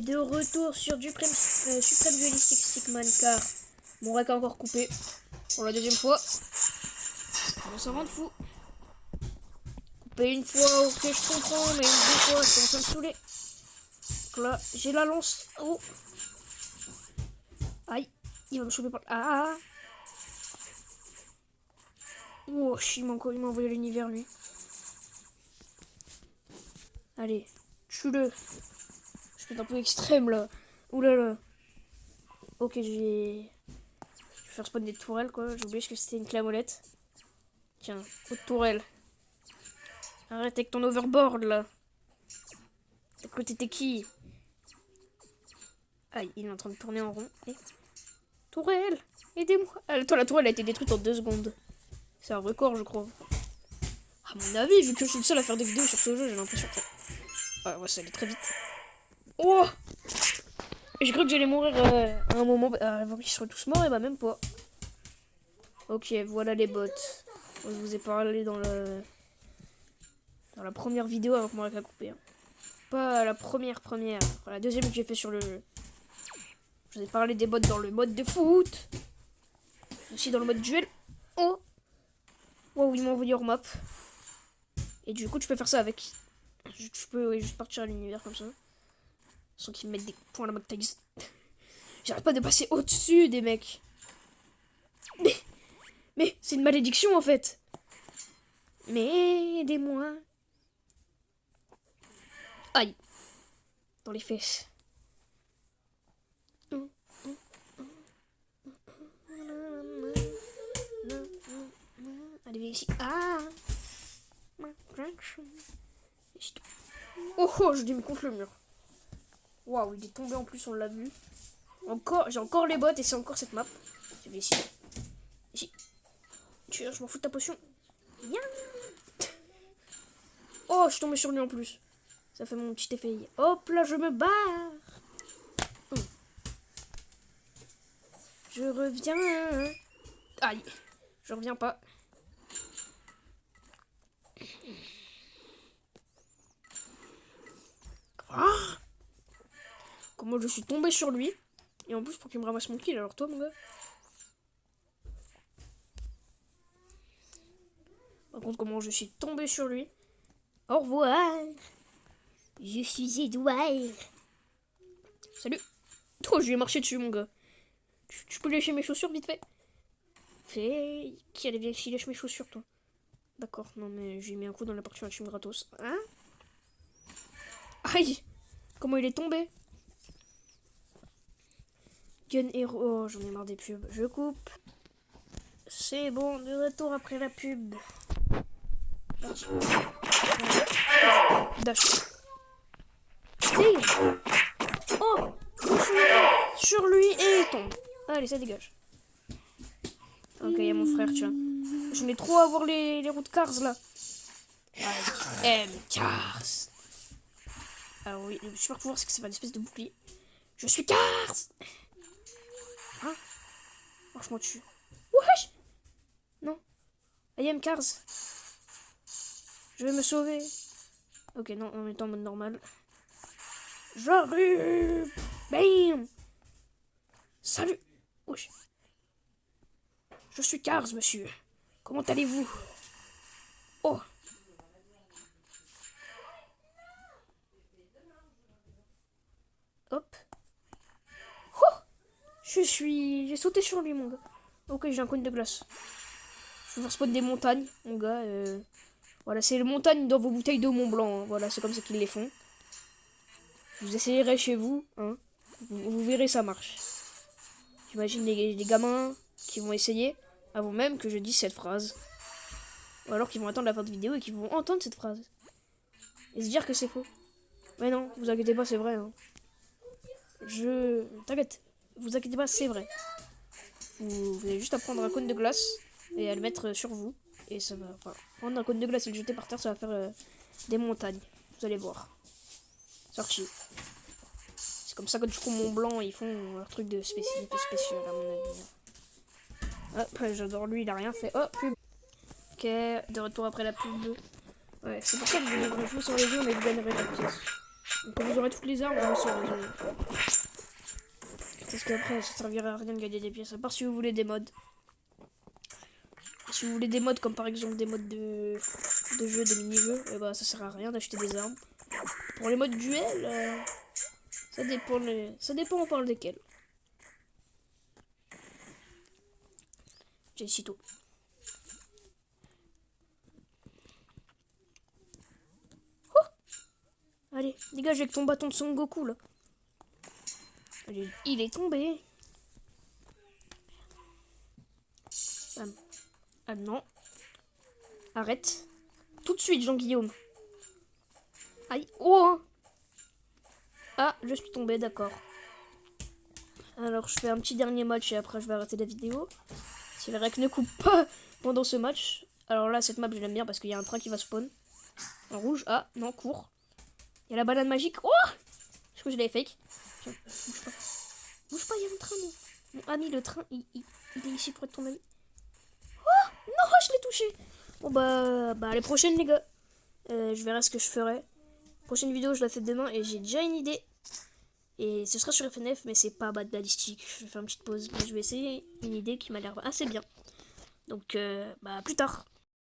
De retour sur Supreme Dualistic Stickman car mon rack a encore coupé pour la deuxième fois. On s'en rend fou. Couper une fois, ok je comprends, mais une deux fois ça commence à me saouler. Donc là j'ai la lance. Oh. Aïe, il va me choper par là. Ah. Oh, il m'a envoyé l'univers lui. Allez, tue-le. Je suis un peu extrême là. Oulala. Ok, je vais faire spawn des tourelles quoi. J'ai oublié que c'était une clé à molette. Tiens, autre tourelle. Arrête avec ton overboard là. À côté t'es qui? Aïe, il est en train de tourner en rond. Et... Tourelle, aidez-moi. Attends, la tourelle a été détruite en 2 secondes. C'est un record, je crois. À mon avis, vu que je suis le seul à faire des vidéos sur ce jeu, j'ai l'impression que... Ouais, ça allait très vite. Oh! J'ai cru que j'allais mourir à un moment avant qu'ils soient tous morts, et bah même pas. Ok, voilà les bots. Je vous ai parlé dans la première vidéo avant que mon rack a coupé. Hein. Pas la première. La deuxième que j'ai fait sur le jeu. Je vous ai parlé des bots dans le mode de foot. Aussi dans le mode duel. Oh! Wow, ils m'ont envoyé hors map. Et du coup, tu peux faire ça avec. Je peux juste partir à l'univers comme ça. Sans qu'ils me mettent des points à la McTags. J'arrête pas de passer au-dessus des mecs. Mais c'est une malédiction en fait. Mais aidez-moi. Aïe. Dans les fesses. Allez, viens ici. Ah. Oh, je dis contre le mur. Waouh, il est tombé en plus, on l'a vu. J'ai encore les bottes et c'est encore cette map. Je vais ici. Ici. Je m'en fous de ta potion. Viens. Oh, je suis tombé sur lui en plus. Ça fait mon petit effet. Hop là, je me barre. Je reviens. Aïe. Je reviens pas. Ah. Comment je suis tombé sur lui. Et en plus pour qu'il me ramasse mon kill. Alors toi mon gars. Par contre comment je suis tombé sur lui. Au revoir. Je suis Edouard. Salut. Oh, je lui ai marché dessus mon gars. Tu peux lécher mes chaussures vite fait. Qui allait bien qui lèche mes chaussures toi. D'accord, non mais j'ai mis un coup dans la partie action gratos. Hein? Aïe. Comment il est tombé? Gun Hero. Oh, j'en ai marre des pubs. Je coupe. C'est bon, de retour après la pub. Dash. Damn. Oh, sur lui et il tombe. Allez, ça dégage. Ok, il y a mon frère, tiens. Je mets trop à voir les routes Cars là. Cars. Alors oui, le super pouvoir c'est que ça fait une espèce de bouclier. Je suis Cars. Hein? Marche-moi dessus. Wesh. Non. I am Cars. Je vais me sauver. Ok, non, en étant en mode normal. J'arrive. Bam. Salut. Wesh. Je suis Cars, monsieur. Comment allez-vous? Oh. Hop. Oh. J'ai sauté sur lui, mon gars. Ok, j'ai un cône de glace. Je vais faire spawn des montagnes, mon gars. Voilà, c'est les montagnes dans vos bouteilles d'eau Mont Blanc. Hein. Voilà, c'est comme ça qu'ils les font. Vous essayerez chez vous, hein. Vous verrez, ça marche. J'imagine les gamins qui vont essayer avant même que je dise cette phrase. Ou alors qu'ils vont attendre la fin de vidéo et qu'ils vont entendre cette phrase. Et se dire que c'est faux. Mais non, vous inquiétez pas, c'est vrai. Hein. T'inquiète, vous inquiétez pas, c'est vrai. Vous avez juste à prendre un cône de glace et à le mettre sur vous. Et ça va. Enfin, prendre un cône de glace et le jeter par terre, ça va faire des montagnes. Vous allez voir. Sorti. C'est comme ça que du coup Mont Blanc ils font leur truc de spécial à mon avis. Hop, j'adore lui, il a rien fait. Oh, pub. Ok, de retour après la pub. Ouais, c'est pour ça que vous devrez jouer sur les jeux, mais vous gagnerez la pièce. Donc quand vous aurez toutes les armes, on va se résumer. Parce qu'après, ça servira à rien de gagner des pièces, à part si vous voulez des mods. Si vous voulez des mods comme par exemple des mods de jeu, des mini-jeux, et bah ça sert à rien d'acheter des armes. Pour les mods duel, ça dépend on parle desquels. J'ai sitôt. Oh, allez, dégage avec ton bâton de Son Goku là. Allez, il est tombé. Ah non. Arrête. Tout de suite, Jean-Guillaume. Aïe. Oh. Ah, je suis tombé, d'accord. Alors, je fais un petit dernier match et après, je vais arrêter la vidéo. Si le rec ne coupe pas pendant ce match. Alors là, cette map, je l'aime bien parce qu'il y a un train qui va spawn. En rouge. Ah, non, court. Il y a la banane magique. Oh, je crois que je l'avais fake. Tiens, bouge pas. Bouge pas, il y a un train. Mon ami, le train, il est ici pour être ton ami. Oh, non, je l'ai touché. Bon, bah, les prochaines, les gars. Je verrai ce que je ferai. Prochaine vidéo, je la fais demain et j'ai déjà une idée. Et ce sera sur FNF, mais c'est pas bad balistique. Je vais faire une petite pause. Mais je vais essayer une idée qui m'a l'air assez bien. Donc, bah, plus tard.